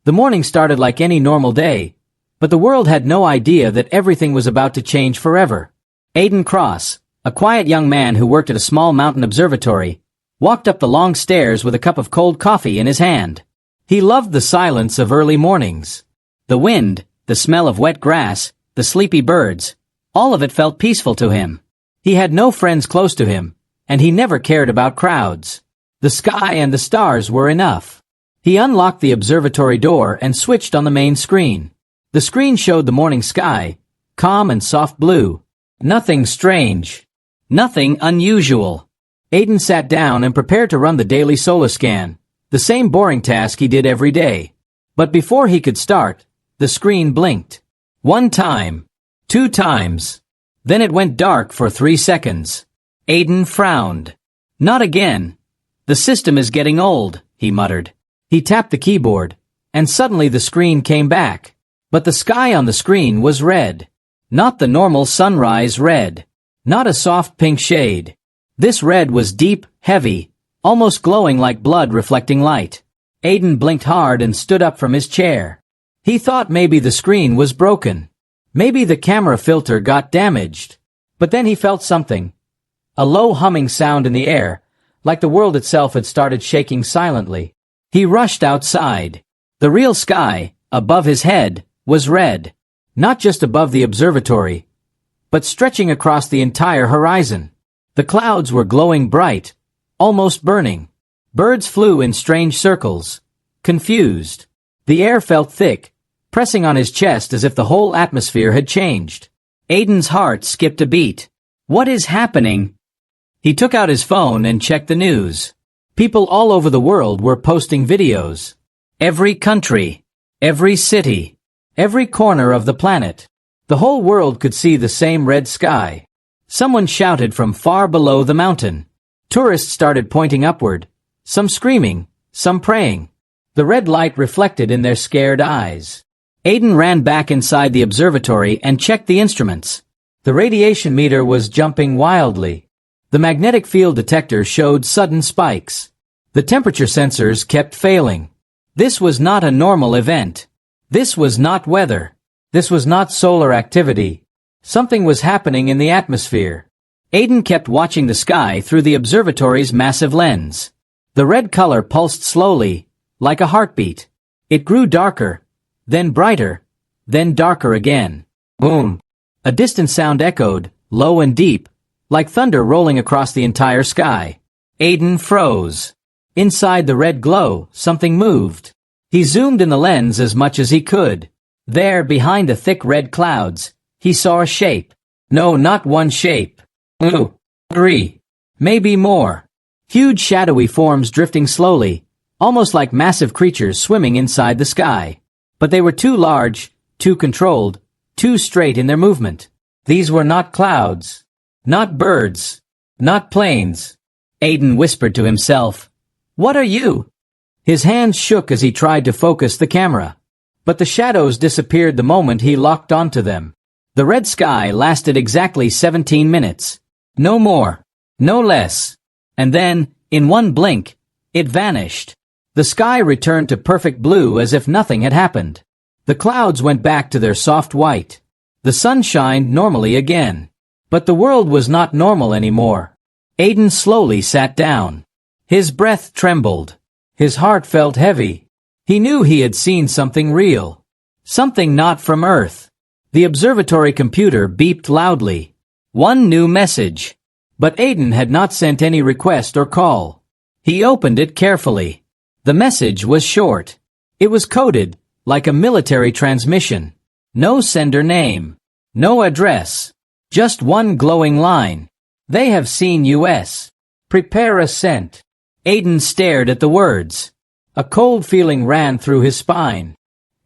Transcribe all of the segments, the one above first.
The morning started like any normal day, but the world had no idea that everything was about to change forever. Aiden Cross, a quiet young man who worked at a small mountain observatory, walked up the long stairs with a cup of cold coffee in his hand. He loved the silence of early mornings. The wind, the smell of wet grass, the sleepy birds, all of it felt peaceful to him. He had no friends close to him, and he never cared about crowds. The sky and the stars were enough. He unlocked the observatory door and switched on the main screen. The screen showed the morning sky, calm and soft blue. Nothing strange. Nothing unusual. Aiden sat down and prepared to run the daily solar scan, the same boring task he did every day. But before he could start, the screen blinked. 1 time. 2 times. Then it went dark for 3 seconds. Aiden frowned. Not again. The system is getting old, he muttered. He tapped the keyboard, and suddenly the screen came back. But the sky on the screen was red. Not the normal sunrise red. Not a soft pink shade. This red was deep, heavy, almost glowing like blood reflecting light. Aiden blinked hard and stood up from his chair. He thought maybe the screen was broken. Maybe the camera filter got damaged. But then he felt something. A low humming sound in the air, like the world itself had started shaking silently. He rushed outside. The real sky, above his head, was red. Not just above the observatory, but stretching across the entire horizon. The clouds were glowing bright, almost burning. Birds flew in strange circles, confused. The air felt thick, pressing on his chest as if the whole atmosphere had changed. Aiden's heart skipped a beat. What is happening? He took out his phone and checked the news. People all over the world were posting videos. Every country, every city, every corner of the planet. The whole world could see the same red sky. Someone shouted from far below the mountain. Tourists started pointing upward, some screaming, some praying. The red light reflected in their scared eyes. Aiden ran back inside the observatory and checked the instruments. The radiation meter was jumping wildly. The magnetic field detector showed sudden spikes. The temperature sensors kept failing. This was not a normal event. This was not weather. This was not solar activity. Something was happening in the atmosphere. Aiden kept watching the sky through the observatory's massive lens. The red color pulsed slowly, like a heartbeat. It grew darker, then brighter, then darker again. Boom! A distant sound echoed, low and deep, like thunder rolling across the entire sky. Aiden froze. Inside the red glow, something moved. He zoomed in the lens as much as he could. There, behind the thick red clouds, he saw a shape. No, not one shape. 2, 3, maybe more. Huge shadowy forms drifting slowly, almost like massive creatures swimming inside the sky. But they were too large, too controlled, too straight in their movement. These were not clouds. Not birds. Not planes. Aiden whispered to himself. What are you? His hands shook as he tried to focus the camera. But the shadows disappeared the moment he locked onto them. The red sky lasted exactly 17 minutes. No more. No less. And then, in one blink, it vanished. The sky returned to perfect blue as if nothing had happened. The clouds went back to their soft white. The sun shined normally again. But the world was not normal anymore. Aiden slowly sat down. His breath trembled. His heart felt heavy. He knew he had seen something real. Something not from Earth. The observatory computer beeped loudly. One new message. But Aiden had not sent any request or call. He opened it carefully. The message was short. It was coded, like a military transmission. No sender name. No address. Just one glowing line. They have seen US. Prepare ascent. Aiden stared at the words. A cold feeling ran through his spine.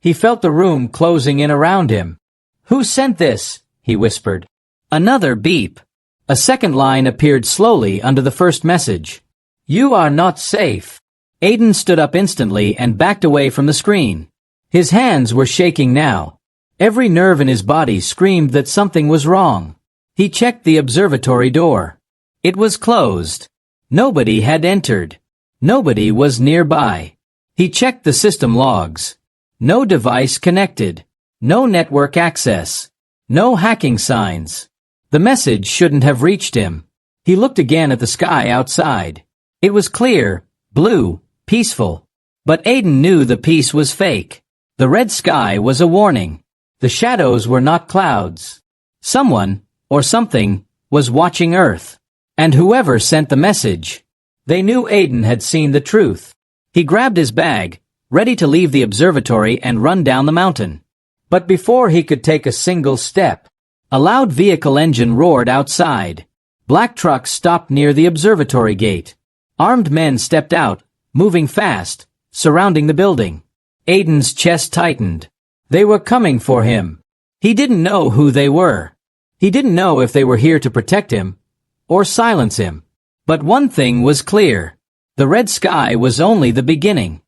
He felt the room closing in around him. Who sent this? He whispered. Another beep. A second line appeared slowly under the first message. You are not safe. Aiden stood up instantly and backed away from the screen. His hands were shaking now. Every nerve in his body screamed that something was wrong. He checked the observatory door. It was closed. Nobody had entered. Nobody was nearby. He checked the system logs. No device connected. No network access. No hacking signs. The message shouldn't have reached him. He looked again at the sky outside. It was clear, blue, peaceful. But Aiden knew the peace was fake. The red sky was a warning. The shadows were not clouds. Someone, or something, was watching Earth. And whoever sent the message. They knew Aiden had seen the truth. He grabbed his bag, ready to leave the observatory and run down the mountain. But before he could take a single step, a loud vehicle engine roared outside. Black trucks stopped near the observatory gate. Armed men stepped out, moving fast, surrounding the building. Aiden's chest tightened. They were coming for him. He didn't know who they were. He didn't know if they were here to protect him or silence him. But one thing was clear. The red sky was only the beginning.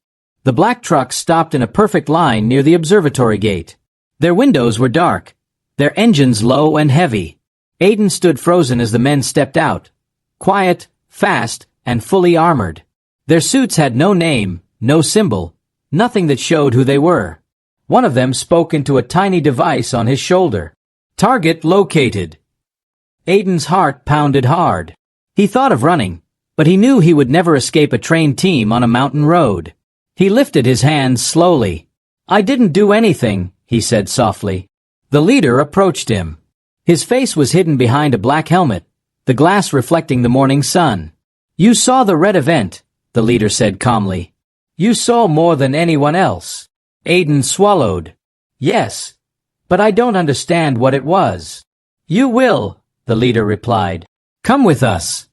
The black trucks stopped in a perfect line near the observatory gate. Their windows were dark, their engines low and heavy. Aiden stood frozen as the men stepped out, quiet, fast, and fully armored. Their suits had no name, no symbol, nothing that showed who they were. One of them spoke into a tiny device on his shoulder. Target located. Aiden's heart pounded hard. He thought of running, but he knew he would never escape a trained team on a mountain road. He lifted his hands slowly. "I didn't do anything," he said softly. The leader approached him. His face was hidden behind a black helmet, the glass reflecting the morning sun. "You saw the red event," the leader said calmly. "You saw more than anyone else." Aiden swallowed. "Yes, but I don't understand what it was." "You will," the leader replied. "Come with us."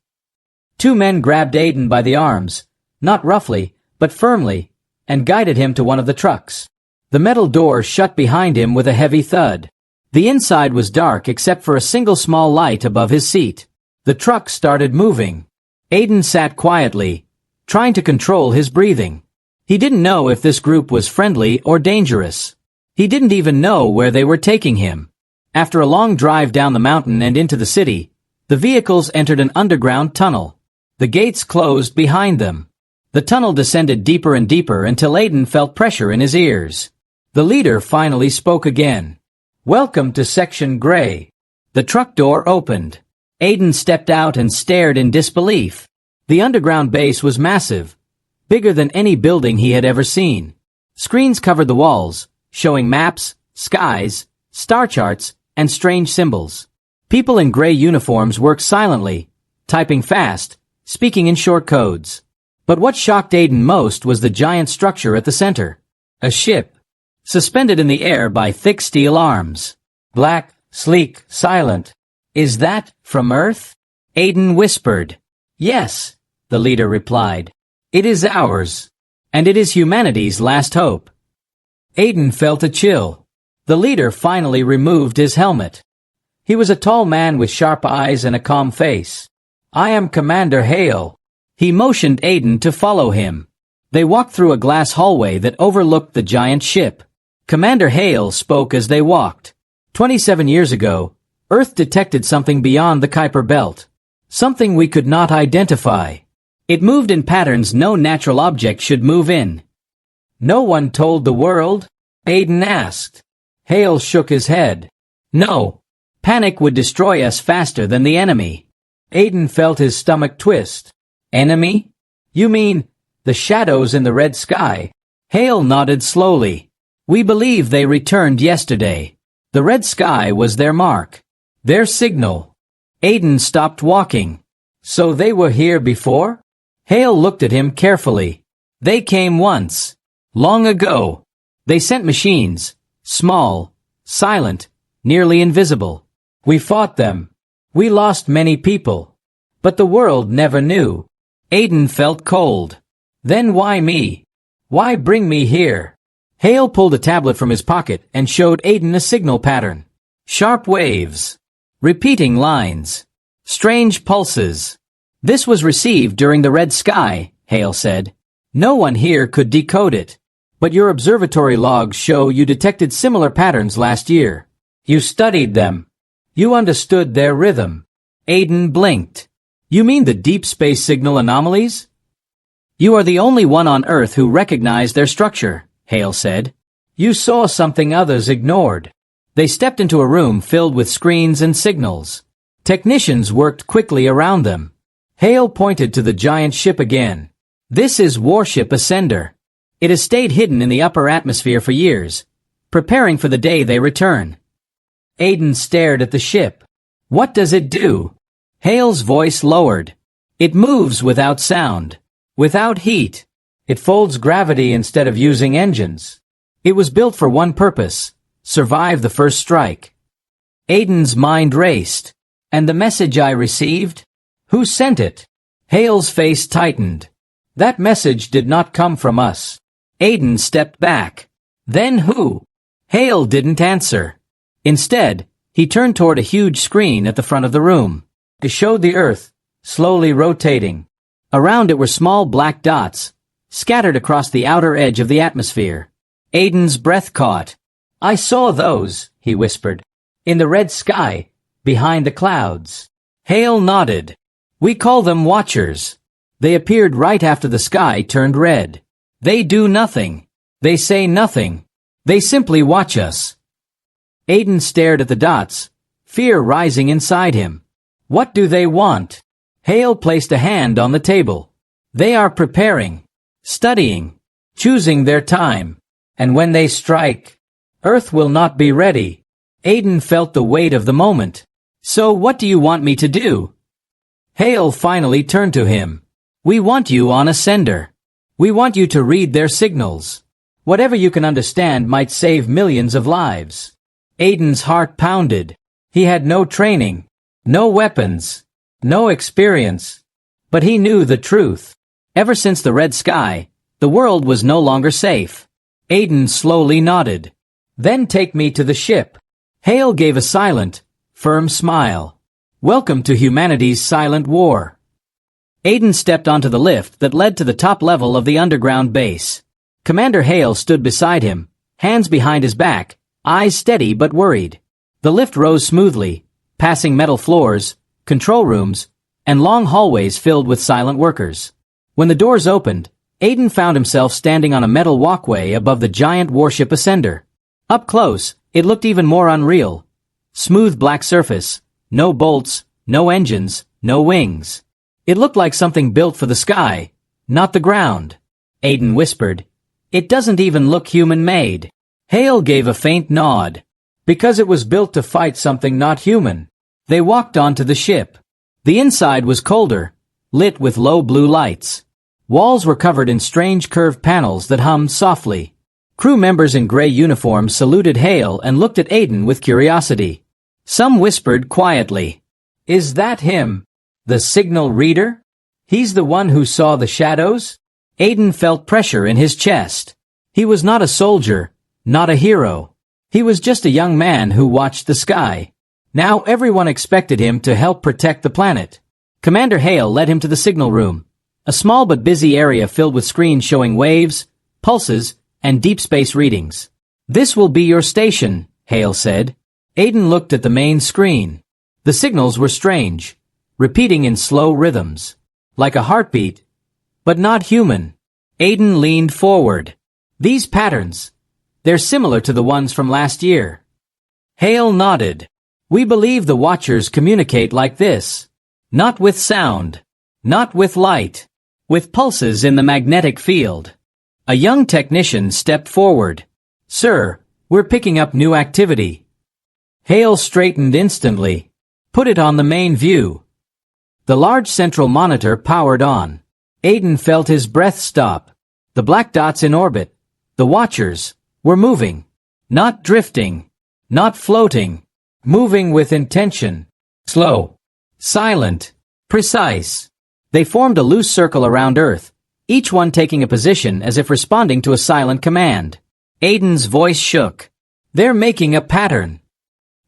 Two men grabbed Aiden by the arms, not roughly, but firmly, and guided him to one of the trucks. The metal door shut behind him with a heavy thud. The inside was dark except for a single small light above his seat. The truck started moving. Aiden sat quietly, trying to control his breathing. He didn't know if this group was friendly or dangerous. He didn't even know where they were taking him. After a long drive down the mountain and into the city, the vehicles entered an underground tunnel. The gates closed behind them. The tunnel descended deeper and deeper until Aiden felt pressure in his ears. The leader finally spoke again. "Welcome to Section Gray." The truck door opened. Aiden stepped out and stared in disbelief. The underground base was massive, bigger than any building he had ever seen. Screens covered the walls, showing maps, skies, star charts, and strange symbols. People in gray uniforms worked silently, typing fast, speaking in short codes. But what shocked Aiden most was the giant structure at the center. A ship, suspended in the air by thick steel arms. Black, sleek, silent. "Is that from Earth?" Aiden whispered. "Yes," the leader replied. "It is ours. And it is humanity's last hope." Aiden felt a chill. The leader finally removed his helmet. He was a tall man with sharp eyes and a calm face. "I am Commander Hale." He motioned Aiden to follow him. They walked through a glass hallway that overlooked the giant ship. Commander Hale spoke as they walked. 27 years ago, Earth detected something beyond the Kuiper Belt. Something we could not identify. It moved in patterns no natural object should move in. "No one told the world?" Aiden asked. Hale shook his head. "No. Panic would destroy us faster than the enemy." Aiden felt his stomach twist. "Enemy? You mean the shadows in the red sky?" Hale nodded slowly. "We believe they returned yesterday. The red sky was their mark, their signal." Aiden stopped walking. "So they were here before?" Hale looked at him carefully. "They came once. Long ago. They sent machines, small, silent, nearly invisible. We fought them. We lost many people. But the world never knew." Aiden felt cold. "Then why me? Why bring me here?" Hale pulled a tablet from his pocket and showed Aiden a signal pattern. Sharp waves. Repeating lines. Strange pulses. "This was received during the red sky," Hale said. "No one here could decode it. But your observatory logs show you detected similar patterns last year. You studied them. You understood their rhythm." Aiden blinked. "You mean the deep space signal anomalies?" "You are the only one on Earth who recognized their structure," Hale said. You saw something others ignored. They stepped into a room filled with screens and signals. Technicians worked quickly around them. Hale pointed to the giant ship again. This is Warship Ascender. It has stayed hidden in the upper atmosphere for years, preparing for the day they return. Aiden stared at the ship. What does it do? Hale's voice lowered. It moves without sound, without heat. It folds gravity instead of using engines. It was built for one purpose: survive the first strike. Aiden's mind raced. And the message I received? Who sent it? Hale's face tightened. That message did not come from us. Aiden stepped back. Then who? Hale didn't answer. Instead, he turned toward a huge screen at the front of the room. It showed the Earth, slowly rotating. Around it were small black dots, scattered across the outer edge of the atmosphere. Aiden's breath caught. I saw those, he whispered. In the red sky, behind the clouds. Hale nodded. We call them Watchers. They appeared right after the sky turned red. They do nothing. They say nothing. They simply watch us. Aiden stared at the dots, fear rising inside him. What do they want? Hale placed a hand on the table. They are preparing, studying, choosing their time. And when they strike, Earth will not be ready. Aiden felt the weight of the moment. So what do you want me to do? Hale finally turned to him. We want you on Ascender. We want you to read their signals. Whatever you can understand might save millions of lives. Aiden's heart pounded. He had no training, no weapons, no experience. But he knew the truth. Ever since the red sky, the world was no longer safe. Aiden slowly nodded. Then take me to the ship. Hale gave a silent, firm smile. Welcome to humanity's silent war. Aiden stepped onto the lift that led to the top level of the underground base. Commander Hale stood beside him, hands behind his back, eyes steady but worried. The lift rose smoothly, passing metal floors, control rooms, and long hallways filled with silent workers. When the doors opened, Aiden found himself standing on a metal walkway above the giant Warship Ascender. Up close, it looked even more unreal. Smooth black surface, no bolts, no engines, no wings. It looked like something built for the sky, not the ground. Aiden whispered, It doesn't even look human-made. Hale gave a faint nod. Because it was built to fight something not human. They walked onto the ship. The inside was colder, lit with low blue lights. Walls were covered in strange curved panels that hummed softly. Crew members in gray uniforms saluted Hale and looked at Aiden with curiosity. Some whispered quietly, Is that him? The signal reader? He's the one who saw the shadows? Aiden felt pressure in his chest. He was not a soldier, not a hero. He was just a young man who watched the sky. Now everyone expected him to help protect the planet. Commander Hale led him to the signal room, a small but busy area filled with screens showing waves, pulses, and deep space readings. This will be your station, Hale said. Aiden looked at the main screen. The signals were strange, repeating in slow rhythms, like a heartbeat, but not human. Aiden leaned forward. These patterns, they're similar to the ones from last year. Hale nodded. We believe the Watchers communicate like this. Not with sound, not with light, with pulses in the magnetic field. A young technician stepped forward. Sir, we're picking up new activity. Hale straightened instantly. Put it on the main view. The large central monitor powered on. Aiden felt his breath stop. The black dots in orbit, the Watchers, were moving. Not drifting, not floating, moving with intention. Slow, silent, precise. They formed a loose circle around Earth, each one taking a position as if responding to a silent command. Aiden's voice shook. They're making a pattern.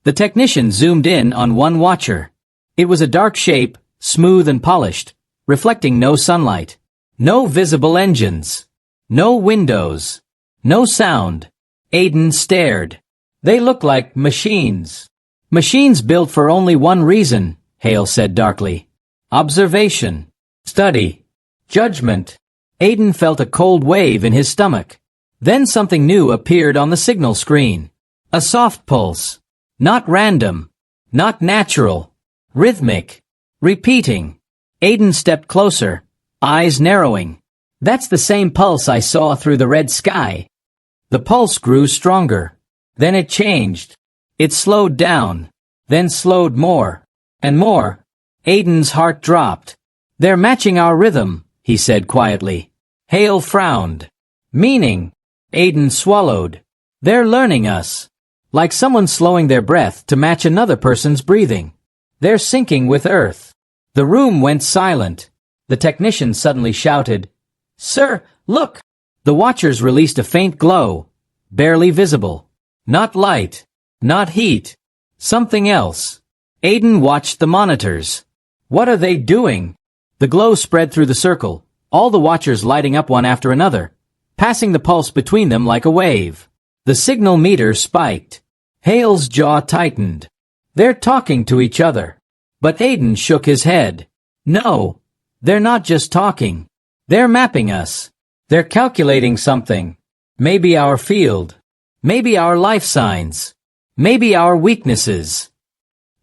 The technician zoomed in on one Watcher. It was a dark shape, smooth and polished, reflecting no sunlight. No visible engines. No windows. No sound. Aiden stared. They look like machines. Machines built for only one reason, Hale said darkly. Observation. Study. Judgment. Aiden felt a cold wave in his stomach. Then something new appeared on the signal screen. A soft pulse. Not random. Not natural. Rhythmic. Repeating. Aiden stepped closer, eyes narrowing. That's the same pulse I saw through the red sky. The pulse grew stronger. Then it changed. It slowed down. Then slowed more. And more. Aiden's heart dropped. They're matching our rhythm, he said quietly. Hale frowned. Meaning? Aiden swallowed. They're learning us. Like someone slowing their breath to match another person's breathing. They're syncing with Earth. The room went silent. The technician suddenly shouted, "Sir, look!" The watchers released a faint glow, barely visible. Not light. Not heat. Something else. Aiden watched the monitors. What are they doing? The glow spread through the circle, all the watchers lighting up one after another, passing the pulse between them like a wave. The signal meter spiked. Hale's jaw tightened. They're talking to each other. But Aiden shook his head. No, they're not just talking. They're mapping us. They're calculating something. Maybe our field. Maybe our life signs. Maybe our weaknesses.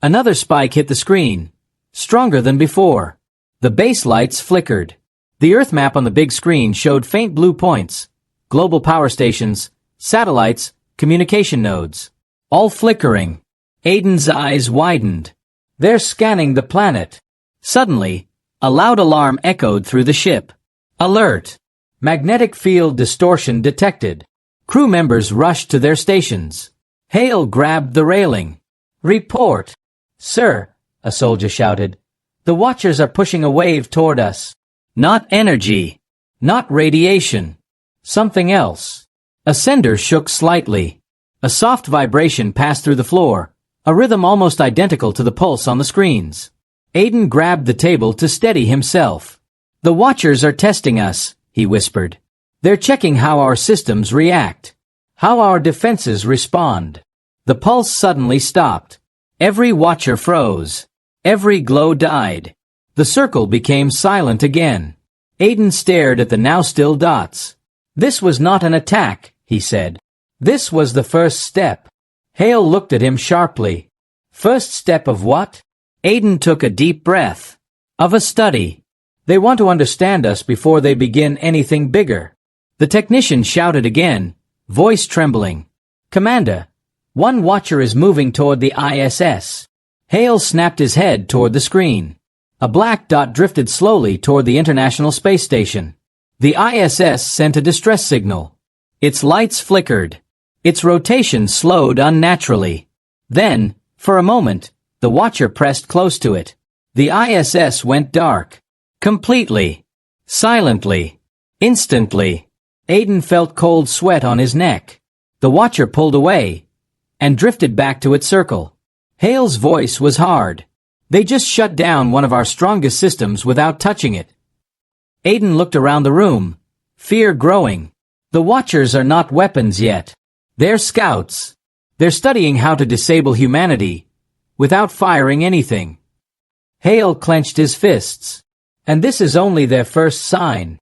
Another spike hit the screen, stronger than before. The base lights flickered. The Earth map on the big screen showed faint blue points, global power stations, satellites, communication nodes, all flickering. Aiden's eyes widened. They're scanning the planet. Suddenly, a loud alarm echoed through the ship. Alert! Magnetic field distortion detected. Crew members rushed to their stations. Hale grabbed the railing. Report! Sir, a soldier shouted. The watchers are pushing a wave toward us. Not energy. Not radiation. Something else. A sender shook slightly. A soft vibration passed through the floor, a rhythm almost identical to the pulse on the screens. Aiden grabbed the table to steady himself. The watchers are testing us, he whispered. They're checking how our systems react, how our defenses respond. The pulse suddenly stopped. Every watcher froze. Every glow died. The circle became silent again. Aiden stared at the now still dots. This was not an attack, he said. This was the first step. Hale looked at him sharply. First step of what? Aiden took a deep breath. Of a study. They want to understand us before they begin anything bigger. The technician shouted again, voice trembling. Commander, one watcher is moving toward the ISS. Hale snapped his head toward the screen. A black dot drifted slowly toward the International Space Station. The ISS sent a distress signal. Its lights flickered. Its rotation slowed unnaturally. Then, for a moment, the watcher pressed close to it. The ISS went dark. Completely. Silently. Instantly. Aiden felt cold sweat on his neck. The watcher pulled away and drifted back to its circle. Hale's voice was hard. They just shut down one of our strongest systems without touching it. Aiden looked around the room, fear growing. The watchers are not weapons yet. They're scouts. They're studying how to disable humanity without firing anything. Hale clenched his fists. And this is only their first sign.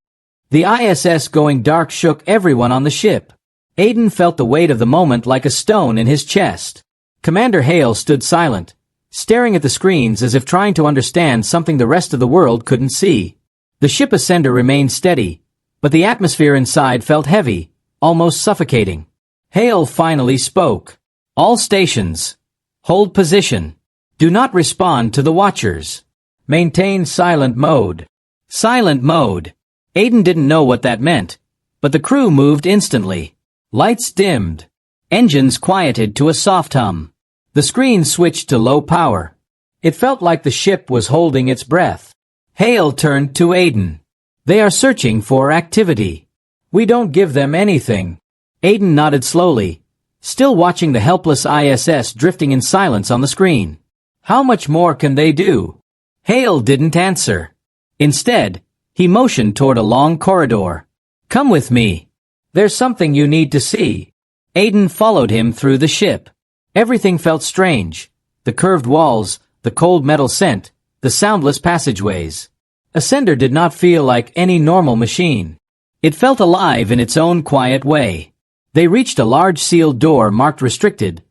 The ISS going dark shook everyone on the ship. Aiden felt the weight of the moment like a stone in his chest. Commander Hale stood silent, staring at the screens as if trying to understand something the rest of the world couldn't see. The ship ascender remained steady, but the atmosphere inside felt heavy, almost suffocating. Hale finally spoke. All stations. Hold position. Do not respond to the watchers. Maintain silent mode. Silent mode. Aiden didn't know what that meant, but the crew moved instantly. Lights dimmed. Engines quieted to a soft hum. The screen switched to low power. It felt like the ship was holding its breath. Hale turned to Aiden. They are searching for activity. We don't give them anything. Aiden nodded slowly, still watching the helpless ISS drifting in silence on the screen. How much more can they do? Hale didn't answer. Instead, he motioned toward a long corridor. Come with me. There's something you need to see. Aiden followed him through the ship. Everything felt strange. The curved walls, the cold metal scent, the soundless passageways. Ascender did not feel like any normal machine. It felt alive in its own quiet way. They reached a large sealed door marked restricted.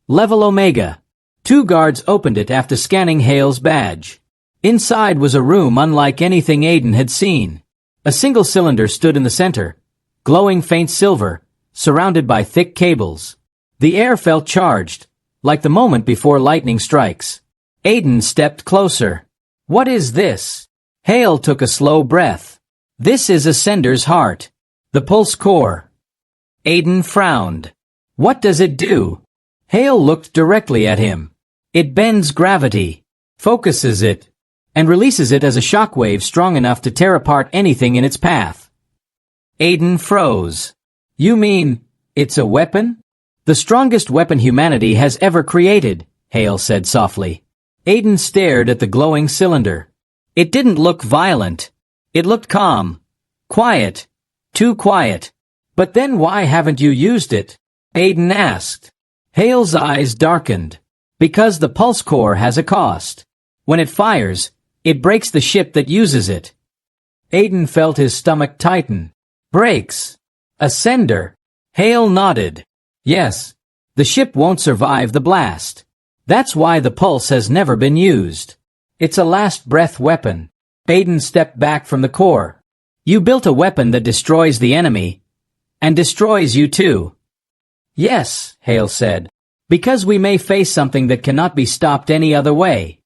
Level Omega. 2 guards opened it after scanning Hale's badge. Inside was a room unlike anything Aiden had seen. A single cylinder stood in the center, glowing faint silver, surrounded by thick cables. The air felt charged, like the moment before lightning strikes. Aiden stepped closer. What is this? Hale took a slow breath. This is Ascender's heart. The pulse core. Aiden frowned. What does it do? Hale looked directly at him. It bends gravity, focuses it, and releases it as a shockwave strong enough to tear apart anything in its path. Aiden froze. You mean, it's a weapon? The strongest weapon humanity has ever created, Hale said softly. Aiden stared at the glowing cylinder. It didn't look violent. It looked calm. Quiet. Too quiet. But then why haven't you used it? Aiden asked. Hale's eyes darkened. Because the pulse core has a cost. When it fires, it breaks the ship that uses it. Aiden felt his stomach tighten. Breaks. Ascender. Hale nodded. Yes. The ship won't survive the blast. That's why the pulse has never been used. It's a last-breath weapon. Aiden stepped back from the core. You built a weapon that destroys the enemy, and destroys you too. Yes, Hale said, because we may face something that cannot be stopped any other way.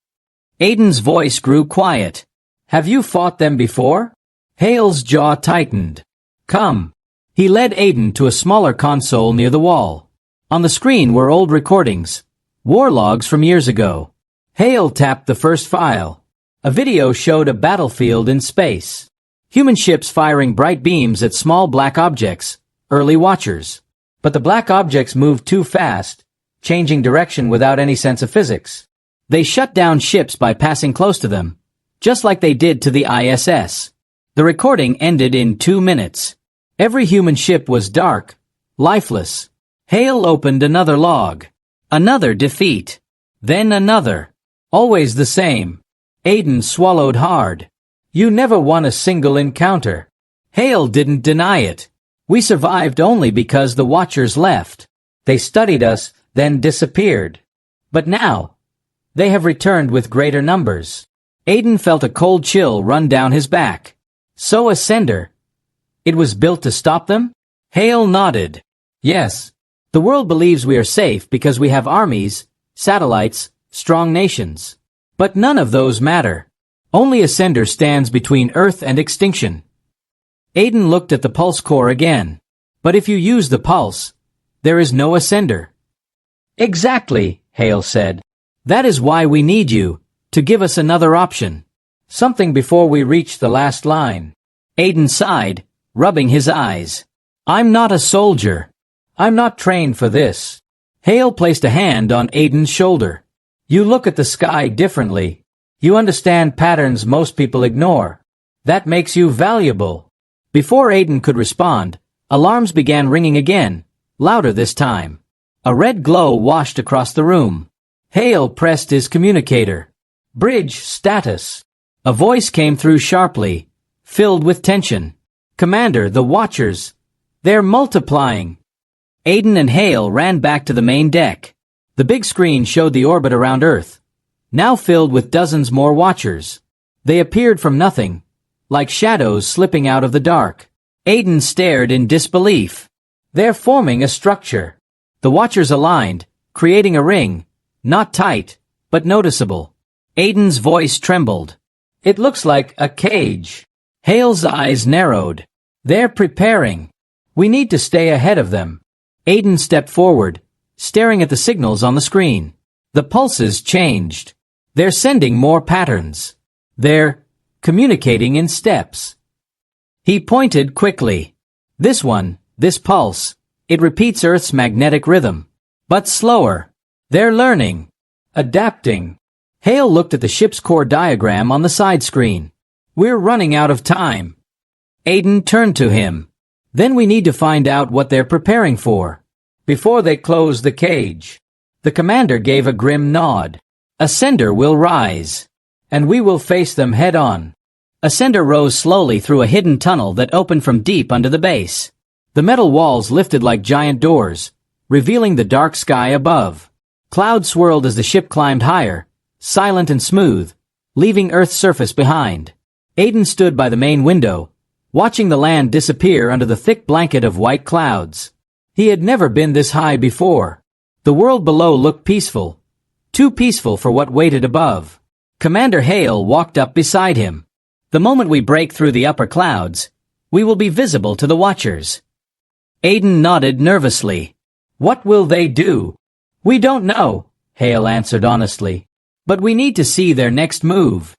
Aiden's voice grew quiet. Have you fought them before? Hale's jaw tightened. Come. He led Aiden to a smaller console near the wall. On the screen were old recordings, war logs from years ago. Hale tapped the first file. A video showed a battlefield in space. Human ships firing bright beams at small black objects, early watchers. But the black objects moved too fast, changing direction without any sense of physics. They shut down ships by passing close to them, just like they did to the ISS. The recording ended in 2 minutes. Every human ship was dark, lifeless. Hale opened another log. Another defeat. Then another. Always the same. Aiden swallowed hard. You never won a single encounter. Hale didn't deny it. We survived only because the Watchers left. They studied us, then disappeared. But now, they have returned with greater numbers. Aiden felt a cold chill run down his back. So Ascender. It was built to stop them? Hale nodded. Yes. The world believes we are safe because we have armies, satellites, strong nations. But none of those matter. Only Ascender stands between Earth and extinction. Aiden looked at the pulse core again. But if you use the pulse, there is no Ascender. Exactly, Hale said. That is why we need you, to give us another option. Something before we reach the last line. Aiden sighed, rubbing his eyes. I'm not a soldier. I'm not trained for this. Hale placed a hand on Aiden's shoulder. You look at the sky differently. You understand patterns most people ignore. That makes you valuable. Before Aiden could respond, alarms began ringing again, louder this time. A red glow washed across the room. Hale pressed his communicator. Bridge status. A voice came through sharply, filled with tension. Commander, the Watchers. They're multiplying. Aiden and Hale ran back to the main deck. The big screen showed the orbit around Earth, now filled with dozens more Watchers. They appeared from nothing, like shadows slipping out of the dark. Aiden stared in disbelief. They're forming a structure. The Watchers aligned, creating a ring, not tight, but noticeable. Aiden's voice trembled. It looks like a cage. Hale's eyes narrowed. They're preparing. We need to stay ahead of them. Aiden stepped forward, staring at the signals on the screen. The pulses changed. They're sending more patterns. They're communicating in steps. He pointed quickly. This one, this pulse, it repeats Earth's magnetic rhythm. But slower. They're learning. Adapting. Hale looked at the ship's core diagram on the side screen. We're running out of time. Aiden turned to him. Then we need to find out what they're preparing for, before they close the cage. The commander gave a grim nod. Ascender will rise, and we will face them head-on. Ascender rose slowly through a hidden tunnel that opened from deep under the base. The metal walls lifted like giant doors, revealing the dark sky above. Clouds swirled as the ship climbed higher, silent and smooth, leaving Earth's surface behind. Aiden stood by the main window, watching the land disappear under the thick blanket of white clouds. He had never been this high before. The world below looked peaceful, too peaceful for what waited above. Commander Hale walked up beside him. The moment we break through the upper clouds, we will be visible to the watchers. Aiden nodded nervously. What will they do? We don't know, Hale answered honestly. But we need to see their next move.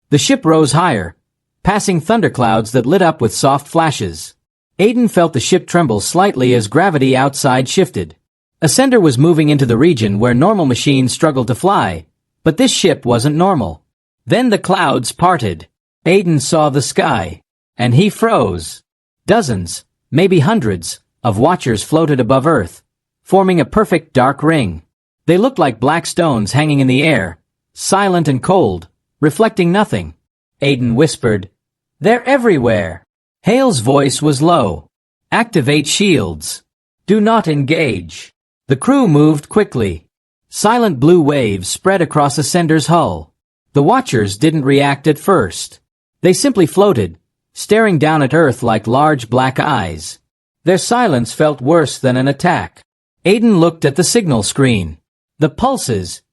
The ship rose higher, passing thunderclouds that lit up with soft flashes. Aiden felt the ship tremble slightly as gravity outside shifted. Ascender was moving into the region where normal machines struggled to fly, but this ship wasn't normal. Then the clouds parted. Aiden saw the sky, and he froze. Dozens, maybe hundreds, of watchers floated above Earth, forming a perfect dark ring. They looked like black stones hanging in the air, silent and cold, reflecting nothing. Aiden whispered, "They're everywhere." Hale's voice was low. "Activate shields. Do not engage." The crew moved quickly. Silent blue waves spread across Ascender's hull. The watchers didn't react at first. They simply floated, staring down at Earth like large black eyes. Their silence felt worse than an attack. Aiden looked at the signal screen. The pulses.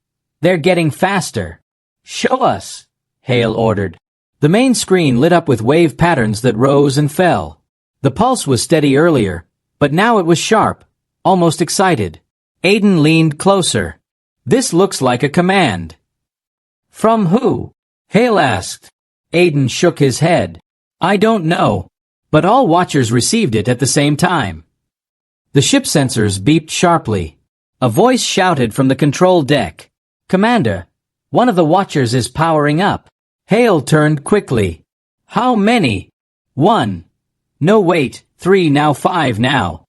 They're getting faster. "Show us," Hale ordered. The main screen lit up with wave patterns that rose and fell. The pulse was steady earlier, but now it was sharp, almost excited. Aiden leaned closer. "This looks like a command." "From who?" Hale asked. Aiden shook his head. "I don't know." But all watchers received it at the same time. The ship sensors beeped sharply. A voice shouted from the control deck. "Commander, one of the watchers is powering up." Hale turned quickly. "How many?" "1. No wait, 3 now 5 now."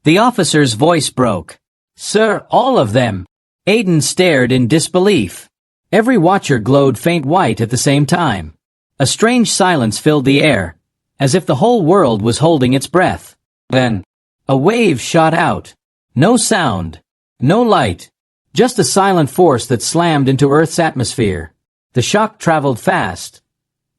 The officer's voice broke. "Sir, all of them." Aiden stared in disbelief. Every watcher glowed faint white at the same time. A strange silence filled the air, as if the whole world was holding its breath. Then, a wave shot out. No sound, no light, just a silent force that slammed into Earth's atmosphere. The shock traveled fast.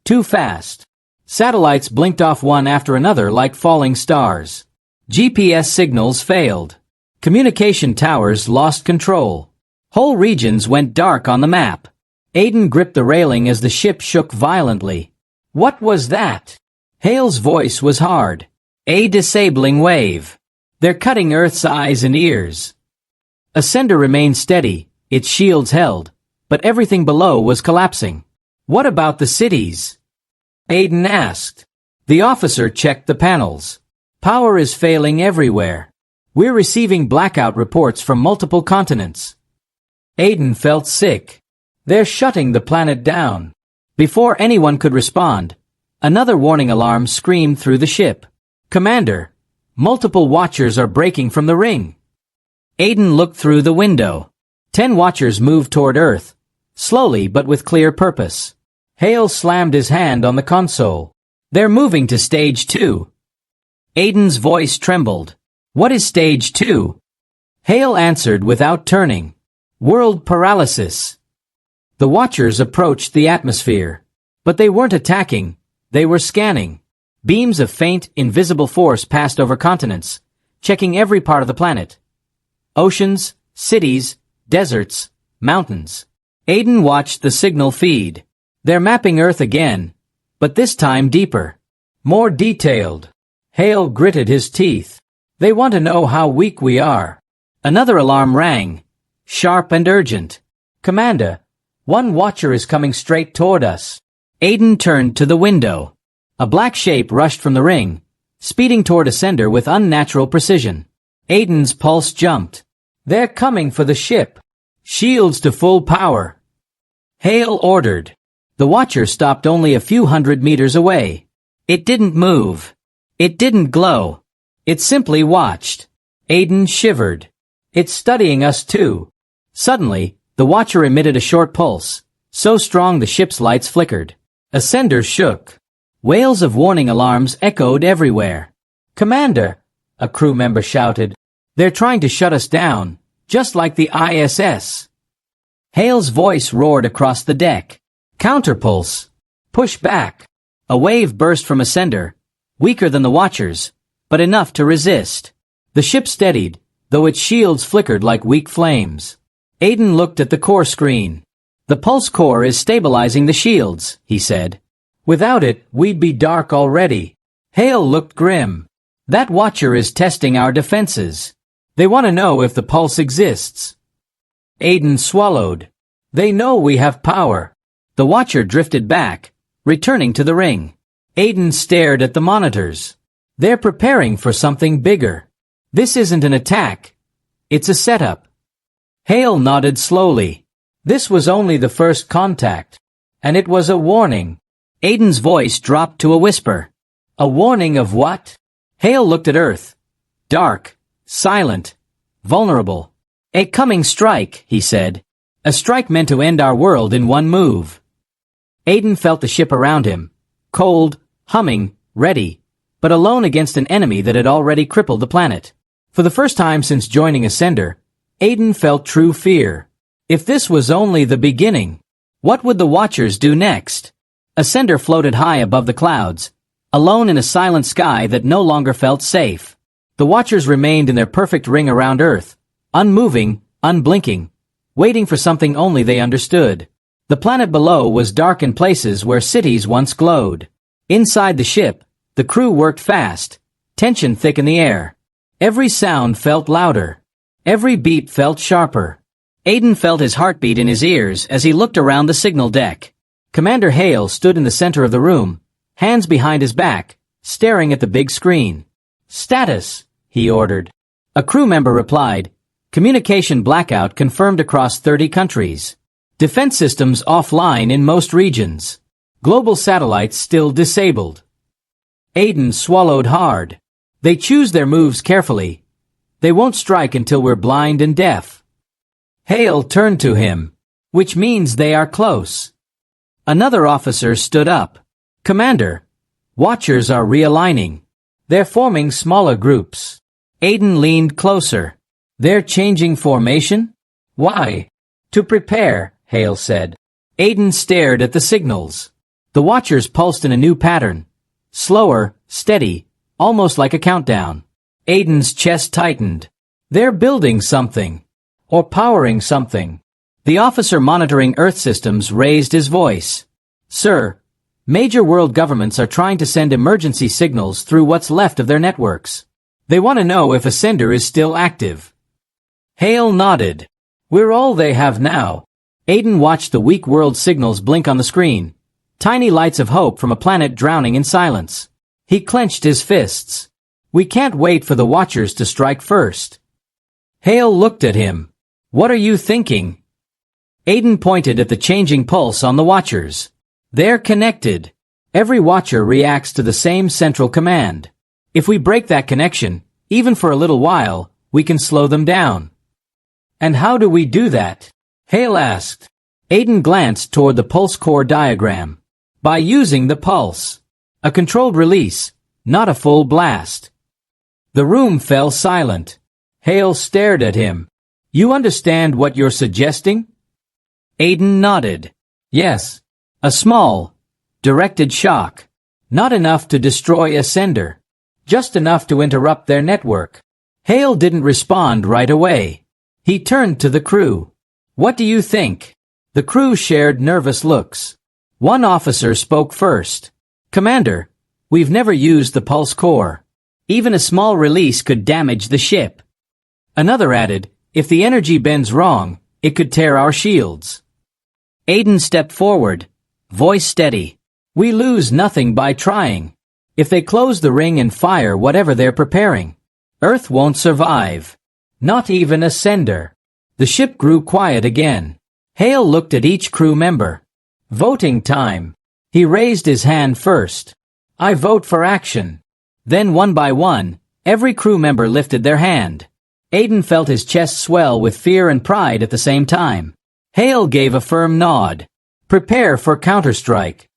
Too fast. Satellites blinked off one after another like falling stars. GPS signals failed. Communication towers lost control. Whole regions went dark on the map. Aiden gripped the railing as the ship shook violently. "What was that?" Hale's voice was hard. "A disabling wave. They're cutting Earth's eyes and ears." Ascender remained steady, its shields held, but everything below was collapsing. "What about the cities?" Aiden asked. The officer checked the panels. "Power is failing everywhere. We're receiving blackout reports from multiple continents." Aiden felt sick. "They're shutting the planet down." Before anyone could respond, another warning alarm screamed through the ship. "Commander, multiple watchers are breaking from the ring." Aiden looked through the window. 10 watchers moved toward Earth, slowly but with clear purpose. Hale slammed his hand on the console. "They're moving to Stage 2. Aiden's voice trembled. "What is Stage 2? Hale answered without turning. "World paralysis." The watchers approached the atmosphere. But they weren't attacking, they were scanning. Beams of faint, invisible force passed over continents, checking every part of the planet. Oceans, cities, deserts, mountains. Aiden watched the signal feed. "They're mapping Earth again, but this time deeper. More detailed." Hale gritted his teeth. "They want to know how weak we are." Another alarm rang, sharp and urgent. "Commander, one watcher is coming straight toward us." Aiden turned to the window. A black shape rushed from the ring, speeding toward Ascender with unnatural precision. Aiden's pulse jumped. "They're coming for the ship. Shields to full power." Hale ordered. The watcher stopped only a few hundred meters away. It didn't move. It didn't glow. It simply watched. Aiden shivered. "It's studying us too." Suddenly, the watcher emitted a short pulse, so strong the ship's lights flickered. Ascender shook. Wails of warning alarms echoed everywhere. "Commander," a crew member shouted. "They're trying to shut us down, just like the ISS." Hale's voice roared across the deck. "Counterpulse! Push back!" A wave burst from Ascender, weaker than the Watchers, but enough to resist. The ship steadied, though its shields flickered like weak flames. Aiden looked at the core screen. "The pulse core is stabilizing the shields," he said. "Without it, we'd be dark already." Hale looked grim. "That Watcher is testing our defenses. They want to know if the pulse exists." Aiden swallowed. "They know we have power." The Watcher drifted back, returning to the ring. Aiden stared at the monitors. "They're preparing for something bigger. This isn't an attack. It's a setup." Hale nodded slowly. This was only the first contact. And it was a warning. Aiden's voice dropped to a whisper. "A warning of what?" Hale looked at Earth. Dark, silent, vulnerable. "A coming strike," he said. "A strike meant to end our world in one move." Aiden felt the ship around him. Cold, humming, ready, but alone against an enemy that had already crippled the planet. For the first time since joining Ascender, Aiden felt true fear. If this was only the beginning, what would the Watchers do next? Ascender floated high above the clouds, alone in a silent sky that no longer felt safe. The Watchers remained in their perfect ring around Earth, unmoving, unblinking, waiting for something only they understood. The planet below was dark in places where cities once glowed. Inside the ship, the crew worked fast, tension thick in the air. Every sound felt louder. Every beat felt sharper. Aiden felt his heartbeat in his ears as he looked around the signal deck. Commander Hale stood in the center of the room, hands behind his back, staring at the big screen. "Status," he ordered. A crew member replied. "Communication blackout confirmed across 30 countries. Defense systems offline in most regions. Global satellites still disabled." Aiden swallowed hard. "They choose their moves carefully. They won't strike until we're blind and deaf." Hale turned to him. "Which means they are close." Another officer stood up. "Commander, Watchers are realigning. They're forming smaller groups." Aiden leaned closer. "They're changing formation? Why?" "To prepare," Hale said. Aiden stared at the signals. The Watchers pulsed in a new pattern. Slower, steady, almost like a countdown. Aiden's chest tightened. "They're building something. Or powering something." The officer monitoring Earth systems raised his voice. "Sir, major world governments are trying to send emergency signals through what's left of their networks. They want to know if Ascender is still active." Hale nodded. "We're all they have now." Aiden watched the weak world signals blink on the screen. Tiny lights of hope from a planet drowning in silence. He clenched his fists. "We can't wait for the Watchers to strike first." Hale looked at him. "What are you thinking?" Aiden pointed at the changing pulse on the Watchers. "They're connected. Every Watcher reacts to the same central command. If we break that connection, even for a little while, we can slow them down." "And how do we do that?" Hale asked. Aiden glanced toward the pulse core diagram. "By using the pulse. A controlled release, not a full blast." The room fell silent. Hale stared at him. "You understand what you're suggesting?" Aiden nodded. "Yes. A small, directed shock. Not enough to destroy Ascender. Just enough to interrupt their network." Hale didn't respond right away. He turned to the crew. "What do you think?" The crew shared nervous looks. One officer spoke first. "Commander, we've never used the pulse core. Even a small release could damage the ship." Another added, "If the energy bends wrong, it could tear our shields." Aiden stepped forward, voice steady. "We lose nothing by trying. If they close the ring and fire whatever they're preparing, Earth won't survive. Not even Ascender." The ship grew quiet again. Hale looked at each crew member. "Voting time." He raised his hand first. "I vote for action." Then one by one, every crew member lifted their hand. Aiden felt his chest swell with fear and pride at the same time. Hale gave a firm nod. "Prepare for counterstrike."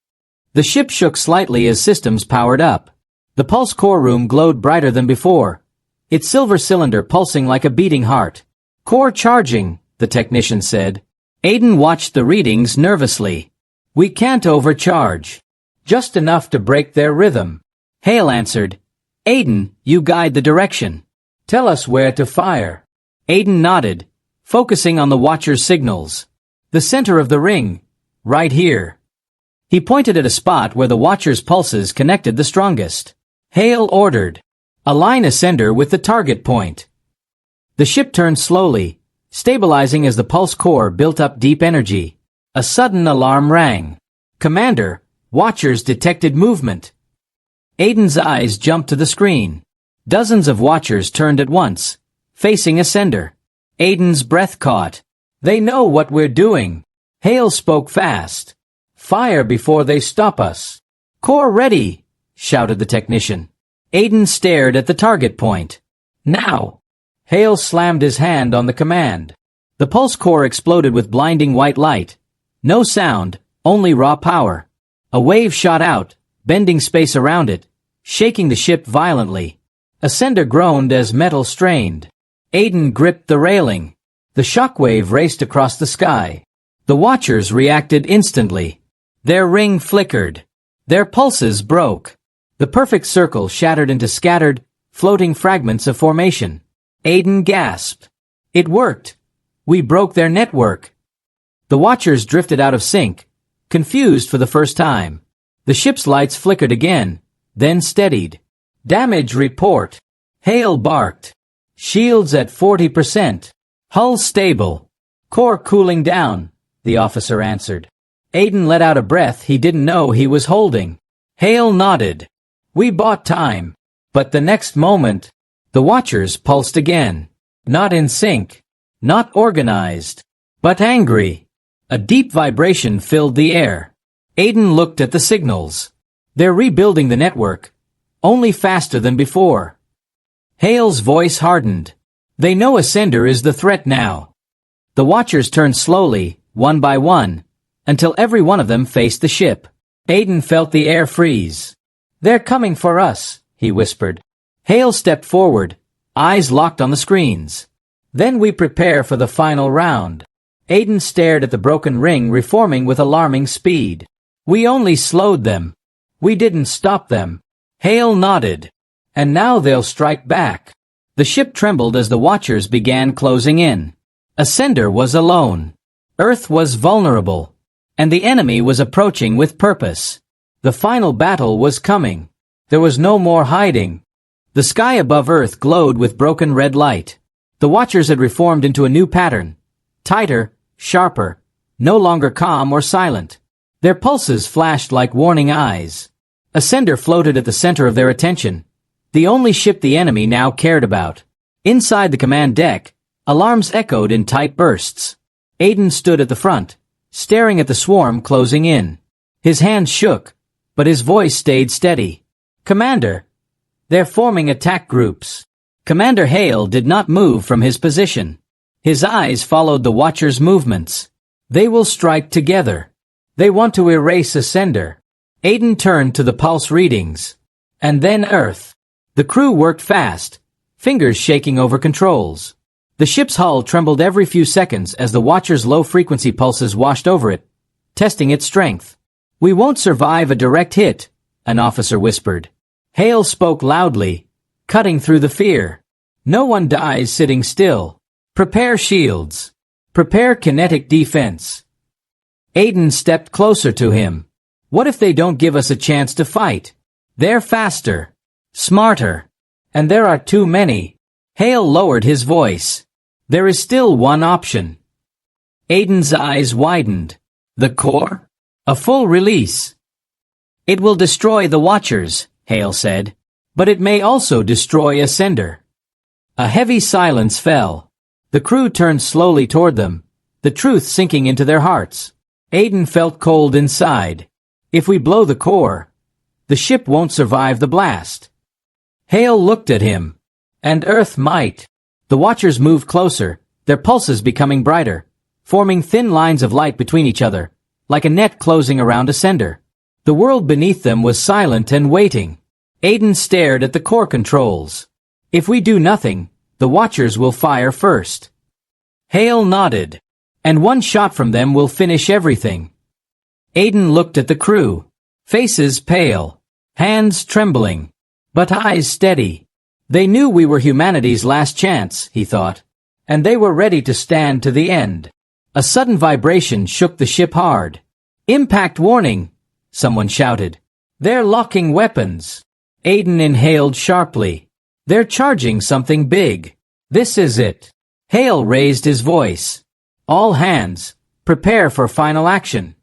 The ship shook slightly as systems powered up. The pulse core room glowed brighter than before, its silver cylinder pulsing like a beating heart. "Core charging," the technician said. Aiden watched the readings nervously. "We can't overcharge. Just enough to break their rhythm." Hale answered. "Aiden, you guide the direction. Tell us where to fire." Aiden nodded, focusing on the Watcher's signals. "The center of the ring. Right here." He pointed at a spot where the Watcher's pulses connected the strongest. Hale ordered, "Align Ascender with the target point." The ship turned slowly, stabilizing as the pulse core built up deep energy. A sudden alarm rang. "Commander, Watchers detected movement." Aiden's eyes jumped to the screen. Dozens of Watchers turned at once, facing Ascender. Aiden's breath caught. "They know what we're doing." Hale spoke fast. "Fire before they stop us." "Core ready," shouted the technician. Aiden stared at the target point. "Now!" Hale slammed his hand on the command. The pulse core exploded with blinding white light. No sound, only raw power. A wave shot out, bending space around it, shaking the ship violently. Ascender groaned as metal strained. Aiden gripped the railing. The shockwave raced across the sky. The Watchers reacted instantly. Their ring flickered. Their pulses broke. The perfect circle shattered into scattered, floating fragments of formation. Aiden gasped. "It worked. We broke their network." The Watchers drifted out of sync, confused for the first time. The ship's lights flickered again, then steadied. "Damage report." Hale barked. "Shields at 40%. Hull stable. Core cooling down," the officer answered. Aiden let out a breath he didn't know he was holding. Hale nodded. "We bought time." But the next moment, the Watchers pulsed again. Not in sync, not organized, but angry. A deep vibration filled the air. Aiden looked at the signals. "They're rebuilding the network, only faster than before." Hale's voice hardened. "They know Ascender is the threat now." The Watchers turned slowly, one by one, until every one of them faced the ship. Aiden felt the air freeze. "They're coming for us," he whispered. Hale stepped forward, eyes locked on the screens. "Then we prepare for the final round." Aiden stared at the broken ring reforming with alarming speed. "We only slowed them. We didn't stop them." Hale nodded. "And now they'll strike back." The ship trembled as the Watchers began closing in. Ascender was alone. Earth was vulnerable. And the enemy was approaching with purpose. The final battle was coming. There was no more hiding. The sky above Earth glowed with broken red light. The Watchers had reformed into a new pattern. Tighter, sharper, no longer calm or silent. Their pulses flashed like warning eyes. Ascender floated at the center of their attention, the only ship the enemy now cared about. Inside the command deck, alarms echoed in tight bursts. Aiden stood at the front, staring at the swarm closing in. His hands shook, but his voice stayed steady. "Commander, they're forming attack groups." Commander Hale did not move from his position. His eyes followed the Watchers' movements. "They will strike together. They want to erase Ascender." Aiden turned to the pulse readings. And then Earth. The crew worked fast, fingers shaking over controls. The ship's hull trembled every few seconds as the Watchers' low-frequency pulses washed over it, testing its strength. "We won't survive a direct hit," an officer whispered. Hale spoke loudly, cutting through the fear. "No one dies sitting still. Prepare shields. Prepare kinetic defense." Aiden stepped closer to him. "What if they don't give us a chance to fight? They're faster, smarter, and there are too many." Hale lowered his voice. "There is still one option." Aiden's eyes widened. "The core? A full release?" "It will destroy the Watchers," Hale said, "but it may also destroy Ascender." A heavy silence fell. The crew turned slowly toward them, the truth sinking into their hearts. Aiden felt cold inside. "If we blow the core, the ship won't survive the blast." Hale looked at him. "And Earth might." The Watchers moved closer, their pulses becoming brighter, forming thin lines of light between each other, like a net closing around Ascender. The world beneath them was silent and waiting. Aiden stared at the core controls. If we do nothing, the Watchers will fire first. Hale nodded. And one shot from them will finish everything. Aiden looked at the crew. Faces pale. Hands trembling. But eyes steady. They knew we were humanity's last chance, he thought. And they were ready to stand to the end. A sudden vibration shook the ship hard. "Impact warning!" someone shouted. "They're locking weapons." Aiden inhaled sharply. "They're charging something big. This is it." Hale raised his voice. "All hands, prepare for final action."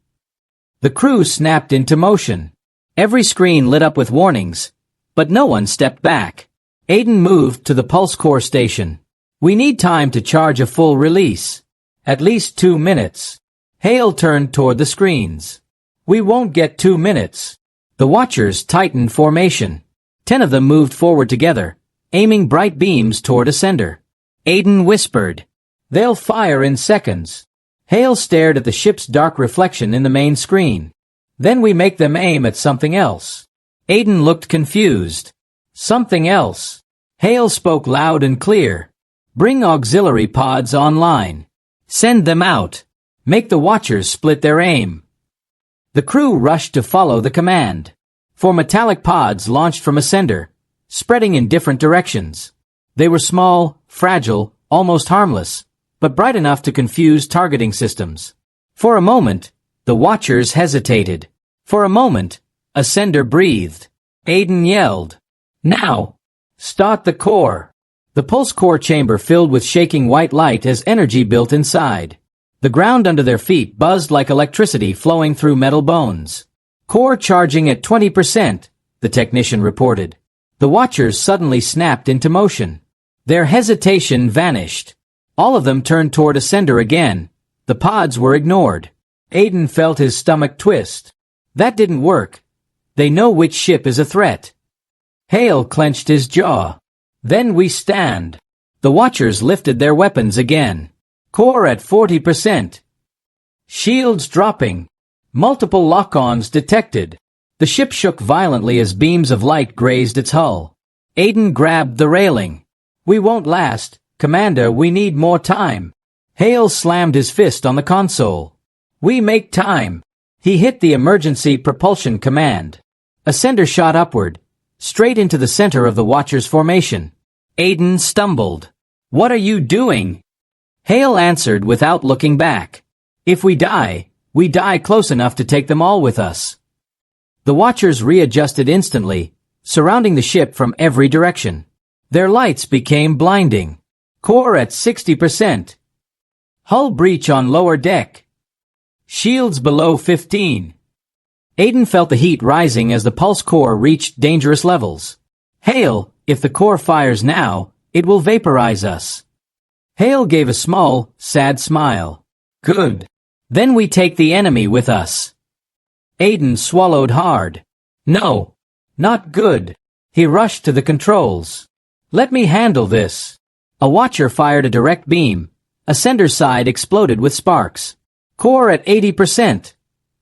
The crew snapped into motion. Every screen lit up with warnings, but no one stepped back. Aiden moved to the pulse core station. "We need time to charge a full release. At least 2 minutes." Hale turned toward the screens. "We won't get 2 minutes." The Watchers tightened formation. 10 of them moved forward together, aiming bright beams toward a sender. Aiden whispered, "They'll fire in seconds." Hale stared at the ship's dark reflection in the main screen. "Then we make them aim at something else." Aiden looked confused. "Something else." Hale spoke loud and clear. "Bring auxiliary pods online. Send them out. Make the Watchers split their aim." The crew rushed to follow the command. 4 metallic pods launched from a sender, spreading in different directions. They were small, fragile, almost harmless, but bright enough to confuse targeting systems. For a moment, the Watchers hesitated. For a moment, a sender breathed. Aiden yelled, "Now! Start the core!" The pulse core chamber filled with shaking white light as energy built inside. The ground under their feet buzzed like electricity flowing through metal bones. "Core charging at 20%, the technician reported. The Watchers suddenly snapped into motion. Their hesitation vanished. All of them turned toward a sender again. The pods were ignored. Aiden felt his stomach twist. That didn't work. They know which ship is a threat. Hale clenched his jaw. "Then we stand." The Watchers lifted their weapons again. Core at 40%. Shields dropping. Multiple lock-ons detected. The ship shook violently as beams of light grazed its hull. Aiden grabbed the railing. "We won't last. Commander, we need more time." Hale slammed his fist on the console. "We make time." He hit the emergency propulsion command. A sender shot upward, straight into the center of the Watchers' formation. Aiden stumbled. "What are you doing?" Hale answered without looking back. "If we die close enough to take them all with us." The Watchers readjusted instantly, surrounding the ship from every direction. Their lights became blinding. Core at 60%. Hull breach on lower deck. Shields below 15. Aiden felt the heat rising as the pulse core reached dangerous levels. "Hale, if the core fires now, it will vaporize us." Hale gave a small, sad smile. "Good. Then we take the enemy with us." Aiden swallowed hard. "No. Not good." He rushed to the controls. "Let me handle this." A Watcher fired a direct beam. A sender's side exploded with sparks. "Core at 80%,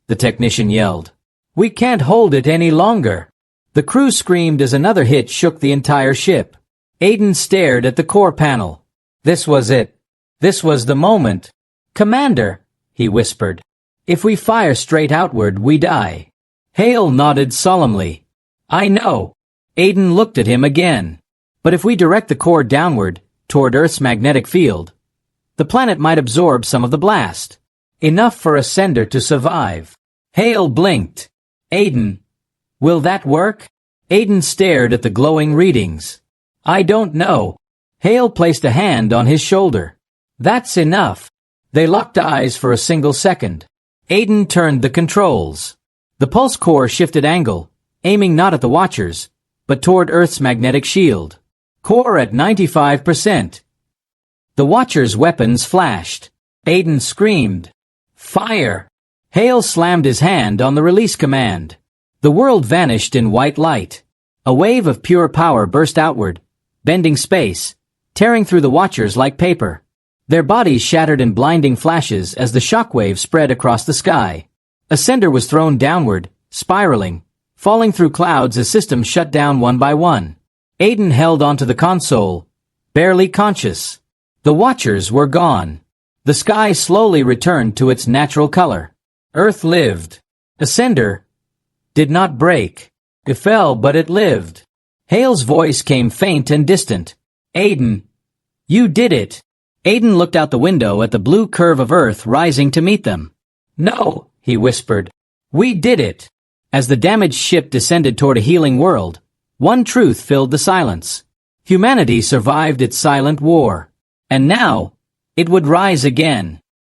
the technician yelled. "We can't hold it any longer." The crew screamed as another hit shook the entire ship. Aiden stared at the core panel. This was it. This was the moment. "Commander," he whispered, "if we fire straight outward, we die." Hale nodded solemnly. "I know." Aiden looked at him again. "But if we direct the core downward, toward Earth's magnetic field, the planet might absorb some of the blast. Enough for a sender to survive." Hale blinked. "Aiden, will that work?" Aiden stared at the glowing readings. "I don't know." Hale placed a hand on his shoulder. "That's enough." They locked eyes for a single second. Aiden turned the controls. The pulse core shifted angle, aiming not at the Watchers, but toward Earth's magnetic shield. Core at 95%. The Watchers' weapons flashed. Aiden screamed, "Fire!" Hale slammed his hand on the release command. The world vanished in white light. A wave of pure power burst outward, bending space, tearing through the Watchers like paper. Their bodies shattered in blinding flashes as the shockwave spread across the sky. A sender was thrown downward, spiraling, falling through clouds as systems shut down one by one. Aiden held onto the console, barely conscious. The Watchers were gone. The sky slowly returned to its natural color. Earth lived. Ascender did not break. It fell, but it lived. Hale's voice came faint and distant. Aiden, you did it. Aiden looked out the window at the blue curve of Earth rising to meet them. No, he whispered. We did it. As the damaged ship descended toward a healing world, one truth filled the silence. Humanity survived its silent war. And now, it would rise again.